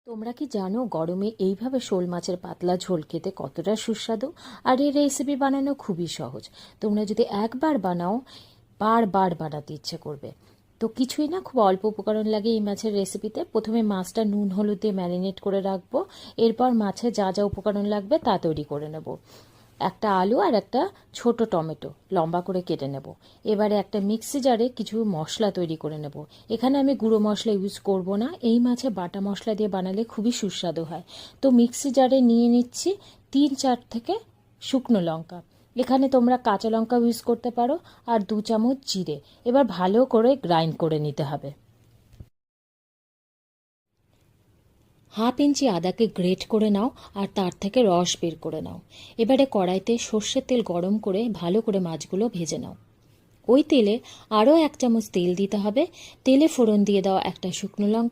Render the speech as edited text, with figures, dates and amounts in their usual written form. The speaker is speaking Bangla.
তোমরা কি জানো গরমে এইভাবে শোল মাছের পাতলা ঝোল খেতে কতটা সুস্বাদু? আর এই রেসিপি বানানো খুবই সহজ। তোমরা যদি একবার বানাও বারবার বানাতে ইচ্ছে করবে। তো কিছুই না, খুব অল্প উপকরণ লাগে এই মাছের রেসিপিতে। প্রথমে মাছটা নুন হলুদ দিয়ে ম্যারিনেট করে রাখবো। এরপর মাছে যা যা উপকরণ লাগবে তা তৈরি করে নেব। একটা আলু আর একটা ছোট টমেটো লম্বা করে কেটে নেব। এবারে একটা মিক্সি জারে কিছু মশলা তৈরি করে নেব। এখানে আমি গুঁড়ো মশলা ইউজ করব না, এই মাছে বাটা মশলা দিয়ে বানালে খুবই সুস্বাদু হয়। তো মিক্সি জারে নিয়ে নিচ্ছি 3-4 থেকে শুকনো লঙ্কা। এখানে তোমরা কাঁচা লঙ্কা ইউজ করতে পারো, আর 2 চামচ জিরে। এবার ভালো করে গ্রাইন্ড করে নিতে হবে। 1/2 ইঞ্চি আদাকে গ্রেট করে নাও আর তার থেকে রস বের করে নাও। এবারে কড়াইতে সর্ষের তেল গরম করে ভালো করে মাছগুলো ভেজে নাও। ওই তেলে আরও 1 চামচ তেল দিতে হবে। তেলে ফোড়ন দিয়ে দাও একটা শুকনো লঙ্কা,